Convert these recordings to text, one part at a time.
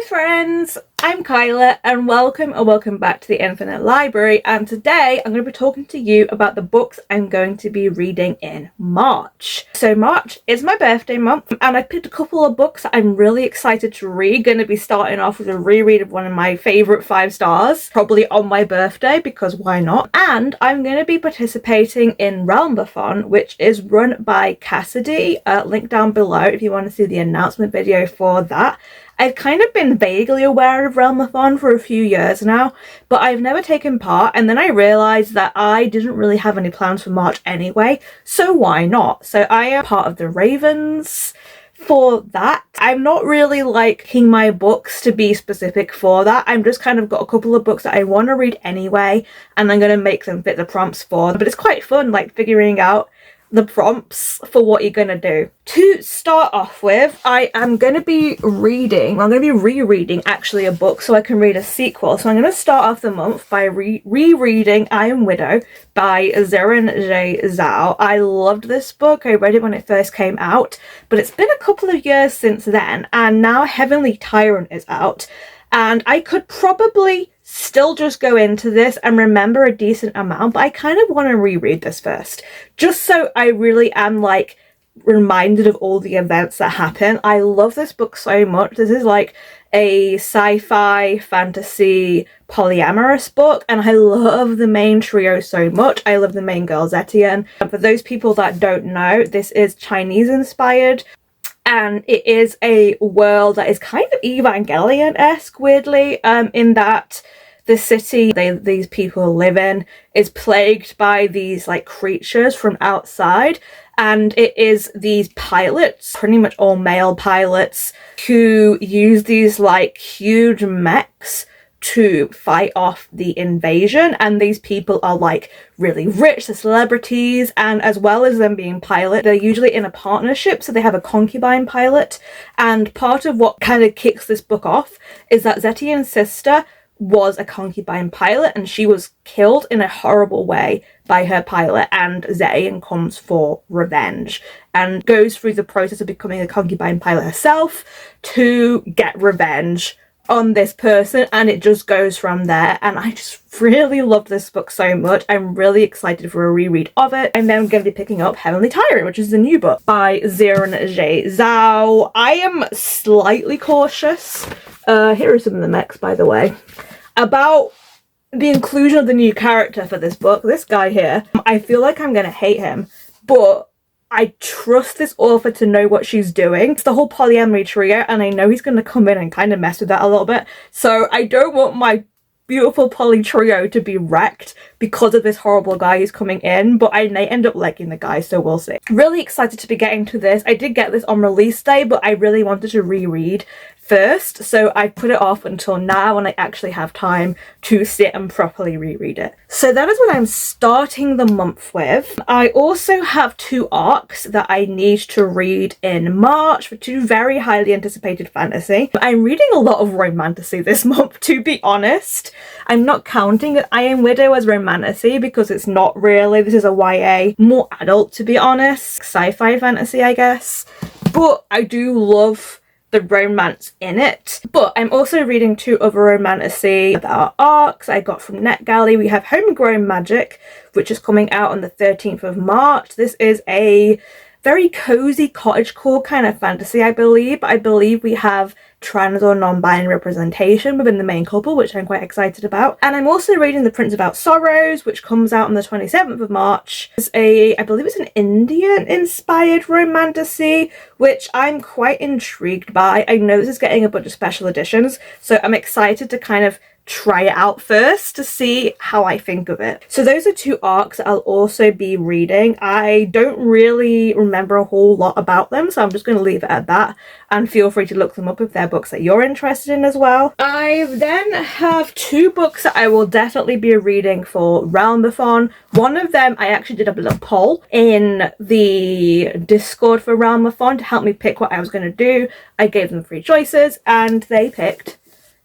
friends, I'm Kyla and welcome back to the Infinite Library, and today I'm going to be talking to you about the books I'm going to be reading in March. So March is my birthday month and I picked a couple of books that I'm really excited to read. Going to be starting off with a reread of one of my favourite 5 stars, probably on my birthday because why not? And I'm going to be participating in Realmathon, which is run by Cassidy, link down below if you want to see the announcement video for that. I've kind of been vaguely aware of Realmathon for a few years now, but I've never taken part, and then I realised that I didn't really have any plans for March anyway, so why not? So I am part of the Ravens for that. I'm not really like picking my books to be specific for that. I'm just kind of got a couple of books that I want to read anyway, and I'm going to make them fit the prompts for them. But it's quite fun, like figuring out the prompts for what you're gonna do. To start off with, I am gonna be rereading actually a book so I can read a sequel. So I'm gonna start off the month by rereading I Am Widow by Ziran J. Zhao. I loved this book. I read it when it first came out, but it's been a couple of years since then, and now Heavenly Tyrant is out. And I could probably still just go into this and remember a decent amount, but I kind of want to reread this first, just so I really am like reminded of all the events that happen. I love this book so much. This is like a sci-fi fantasy polyamorous book, and I love the main trio so much. I love the main girl Zetian. And for those people that don't know, this is Chinese inspired. And it is a world that is kind of Evangelion-esque, weirdly, in that the city these people live in is plagued by these like creatures from outside. And it is these pilots, pretty much all male pilots, who use these like huge mechs to fight off the invasion. And these people are like really rich, they're celebrities, and as well as them being pilot, they're usually in a partnership, so they have a concubine pilot. And part of what kind of kicks this book off is that Zetian's sister was a concubine pilot and she was killed in a horrible way by her pilot, and Zetian comes for revenge and goes through the process of becoming a concubine pilot herself to get revenge on this person, and it just goes from there. And I just really love this book so much. I'm really excited for a reread of it. And then I'm going to be picking up Heavenly Tyrant, which is the new book by Ziran J. Zhao. I am slightly cautious. Here are some of the mechs, by the way, about the inclusion of the new character for this book. This guy here, I feel like I'm going to hate him, but I trust this author to know what she's doing. It's the whole polyamory trio, and I know he's going to come in and kind of mess with that a little bit. So I don't want my beautiful poly trio to be wrecked because of this horrible guy who's coming in, but I may end up liking the guy, so we'll see. Really excited to be getting to this. I did get this on release day, but I really wanted to reread first, so I put it off until now when I actually have time to sit and properly reread it. So that is what I'm starting the month with. I also have 2 arcs that I need to read in March for 2 very highly anticipated fantasy. I'm reading a lot of romantasy this month, to be honest. I'm not counting I Am Widow as romantasy because it's not really. This is a YA, more adult, to be honest. Sci-fi fantasy, I guess. But I do love the romance in it. But I'm also reading 2 other romantasy that are arcs I got from NetGalley. We have Homegrown Magic, which is coming out on the 13th of March. This is a very cozy cottagecore kind of fantasy, I believe. I believe we have trans or non-binary representation within the main couple, which I'm quite excited about. And I'm also reading The Prince Without Sorrows, which comes out on the 27th of March. It's I believe it's an Indian-inspired romantasy, which I'm quite intrigued by. I know this is getting a bunch of special editions, so I'm excited to kind of try it out first to see how I think of it. So those are 2 arcs that I'll also be reading. I don't really remember a whole lot about them, so I'm just going to leave it at that, and feel free to look them up if they're books that you're interested in as well. I then have 2 books that I will definitely be reading for Realmathon. One of them I actually did a little poll in the Discord for Realmathon to help me pick what I was going to do. I gave them 3 choices and they picked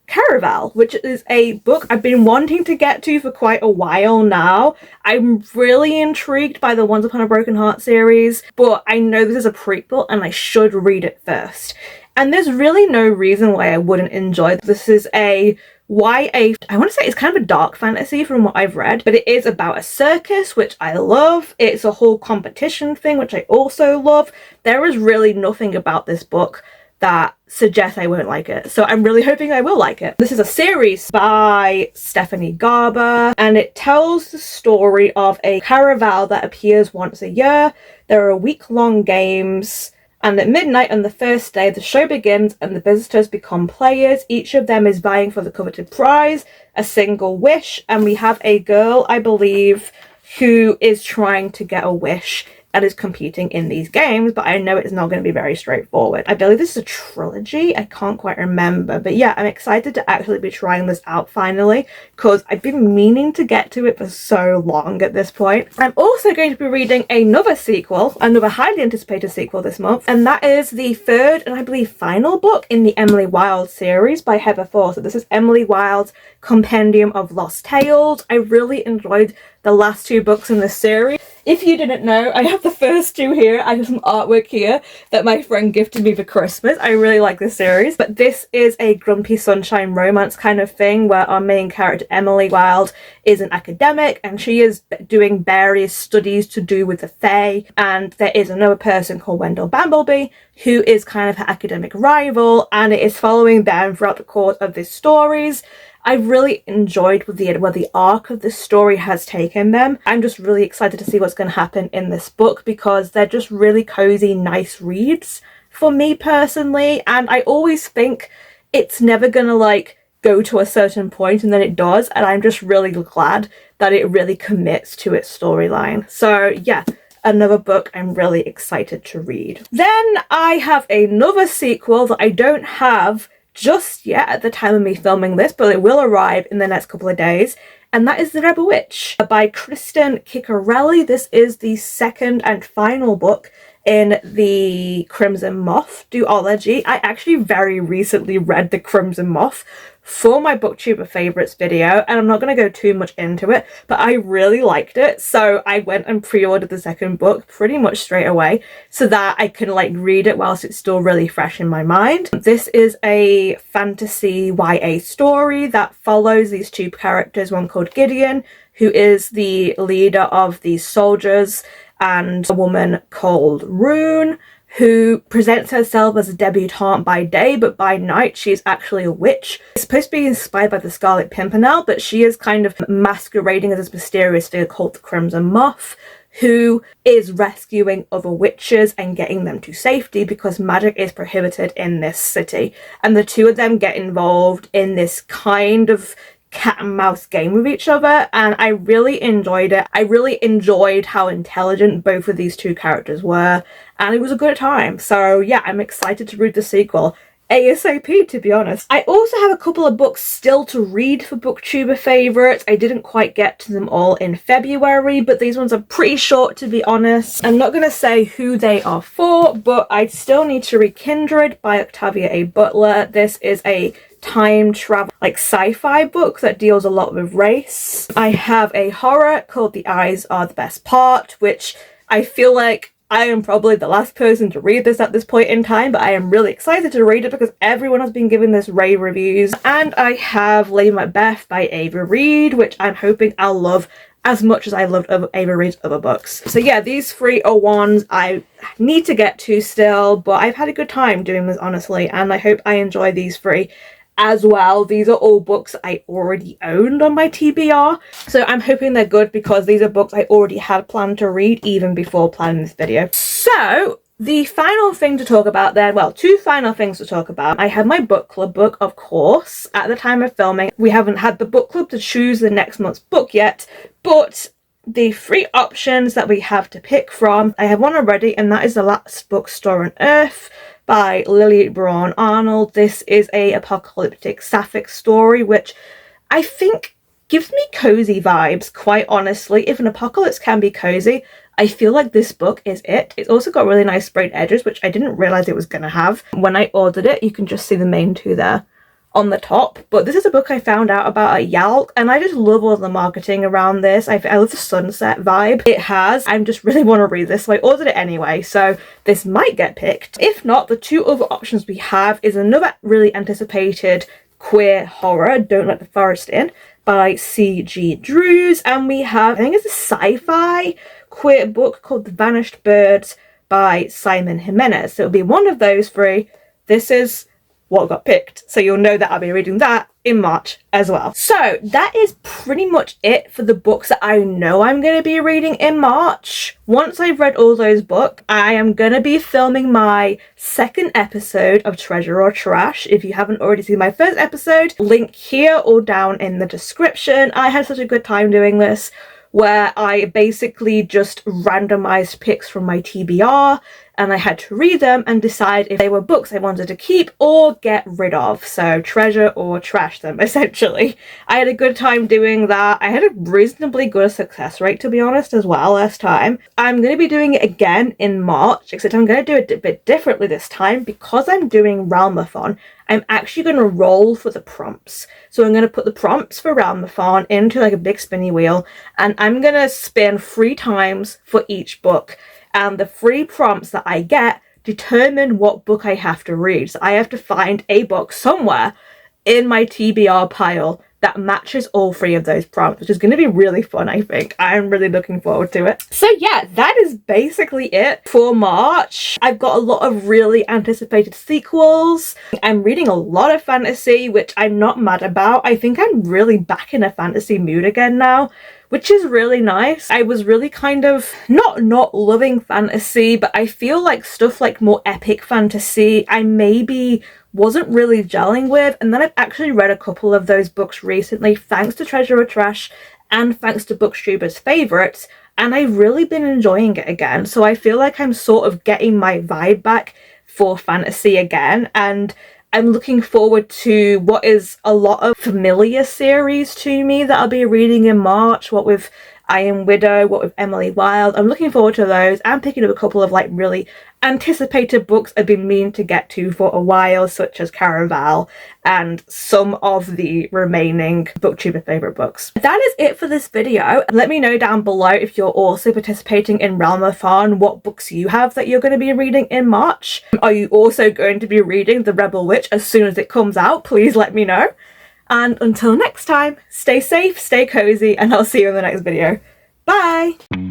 Caraval, which is a book I've been wanting to get to for quite a while now. I'm really intrigued by the Once Upon a Broken Heart series, but I know this is a prequel and I should read it first. and there's really no reason why I wouldn't enjoy this. This is a YA, I want to say it's kind of a dark fantasy from what I've read, but it is about a circus, which I love. It's a whole competition thing, which I also love. There is really nothing about this book that suggests I won't like it, so I'm really hoping I will like it. This is a series by Stephanie Garber, and it tells the story of a caraval that appears once a year. There are week-long games, and at midnight on the first day, the show begins and the visitors become players. Each of them is vying for the coveted prize, a single wish, and we have a girl, I believe, who is trying to get a wish and is competing in these games, but I know it's not going to be very straightforward. I believe this is a trilogy. I can't quite remember, but yeah, I'm excited to actually be trying this out finally, because I've been meaning to get to it for so long at this point. I'm also going to be reading another sequel, another highly anticipated sequel this month, and that is the third and I believe final book in the Emily Wilde series by Heather Fawcett. So this is Emily Wilde's Compendium of Lost Tales. I really enjoyed the last two books in this series. If you didn't know, I have the first two here. I have some artwork here that my friend gifted me for Christmas. I really like this series, but this is a grumpy sunshine romance kind of thing where our main character Emily Wilde is an academic and she is doing various studies to do with the Fae, and there is another person called Wendell Bambleby who is kind of her academic rival, and it is following them throughout the course of these stories. I've really enjoyed where the arc of this story has taken them. I'm just really excited to see what's going to happen in this book, because they're just really cozy, nice reads for me personally. And I always think it's never going to like go to a certain point, and then it does. And I'm just really glad that it really commits to its storyline. So yeah, another book I'm really excited to read. Then I have another sequel that I don't have just yet at the time of me filming this, but it will arrive in the next couple of days, and that is The Rebel Witch by Kristen Ciccarelli. This is the second and final book in the Crimson Moth duology. I actually very recently read The Crimson Moth for my booktuber favorites video, and I'm not going to go too much into it, but I really liked it, so I went and pre-ordered the second book pretty much straight away so that I can like read it whilst it's still really fresh in my mind. This is a fantasy YA story that follows these two characters, one called Gideon, who is the leader of these soldiers, and a woman called Rune, who presents herself as a debutante by day, but by night she is actually a witch. It's supposed to be inspired by the Scarlet Pimpernel, but she is kind of masquerading as this mysterious figure called the Crimson Moth, who is rescuing other witches and getting them to safety because magic is prohibited in this city. And the two of them get involved in this kind of cat and mouse game with each other, and I really enjoyed it. I really enjoyed how intelligent both of these two characters were, and it was a good time. So yeah, I'm excited to read the sequel ASAP, to be honest. I also have a couple of books still to read for booktuber favorites. I didn't quite get to them all in February, but these ones are pretty short, to be honest. I'm not going to say who they are for, but I still need to read Kindred by Octavia A. Butler. This is a time travel like sci-fi book that deals a lot with race. I have a horror called The Eyes Are the Best Part, which I feel like I am probably the last person to read this at this point in time, but I am really excited to read it because everyone has been giving this rave reviews. And I have Lady Macbeth by Ava Reid, which I'm hoping I'll love as much as I loved Ava Reid's other books. So yeah, these three are ones I need to get to still, but I've had a good time doing this, honestly, and I hope I enjoy these three as well. These are all books I already owned on my TBR, so I'm hoping they're good because these are books I already had planned to read even before planning this video. So the final thing to talk about then, well, two final things to talk about. I have my book club book, of course. At the time of filming, we haven't had the book club to choose the next month's book yet, but the three options that we have to pick from, I have one already, and that is The Last Bookstore on Earth by Lily Braun Arnold. This is a apocalyptic sapphic story, which I think gives me cozy vibes, quite honestly. If an apocalypse can be cozy, I feel like this book is it. It's also got really nice sprayed edges, which I didn't realize it was going to have. When I ordered it, you can just see the main two there on the top, but this is a book I found out about at Yalk, and I just love all the marketing around this. I love the sunset vibe it has. I just really want to read this, so I ordered it anyway, so this might get picked. If not, the two other options we have is another really anticipated queer horror, Don't Let the Forest In, by C.G. Drews, and we have, I think it's a sci-fi queer book called The Vanished Birds by Simon Jimenez. So it'll be one of those three. This is what got picked, so you'll know that I'll be reading that in March as well. So that is pretty much it for the books that I know I'm going to be reading in March. Once I've read all those books, I am going to be filming my second episode of Treasure or Trash. If you haven't already seen my first episode, link here or down in the description. I had such a good time doing this, where I basically just randomized picks from my TBR, and I had to read them and decide if they were books I wanted to keep or get rid of. So treasure or trash them, essentially. I had a good time doing that. I had a reasonably good success rate, to be honest, as well last time. I'm going to be doing it again in March, except I'm going to do it a bit differently this time. Because I'm doing Realmathon, I'm actually going to roll for the prompts. So I'm going to put the prompts for Realmathon into like a big spinny wheel, and I'm going to spin 3 times for each book. And the 3 prompts that I get determine what book I have to read. So I have to find a book somewhere in my TBR pile that matches all 3 of those prompts, which is going to be really fun, I think. I'm really looking forward to it. So yeah, that is basically it for March. I've got a lot of really anticipated sequels. I'm reading a lot of fantasy, which I'm not mad about. I think I'm really back in a fantasy mood again now, which is really nice. I was really kind of not loving fantasy, but I feel like stuff like more epic fantasy I maybe wasn't really gelling with, and then I've actually read a couple of those books recently thanks to Treasure or Trash and thanks to Booktuber's Favourites, and I've really been enjoying it again. So I feel like I'm sort of getting my vibe back for fantasy again, and I'm looking forward to what is a lot of familiar series to me that I'll be reading in March, what with Iron Widow, what with Emily Wilde. I'm looking forward to those. I'm picking up a couple of like really anticipated books I've been meaning to get to for a while, such as Caraval and some of the remaining Booktuber favourite books. That is it for this video. Let me know down below if you're also participating in Realmathon, what books you have that you're going to be reading in March. Are you also going to be reading The Rebel Witch as soon as it comes out? Please let me know. And until next time, stay safe, stay cozy, and I'll see you in the next video. Bye!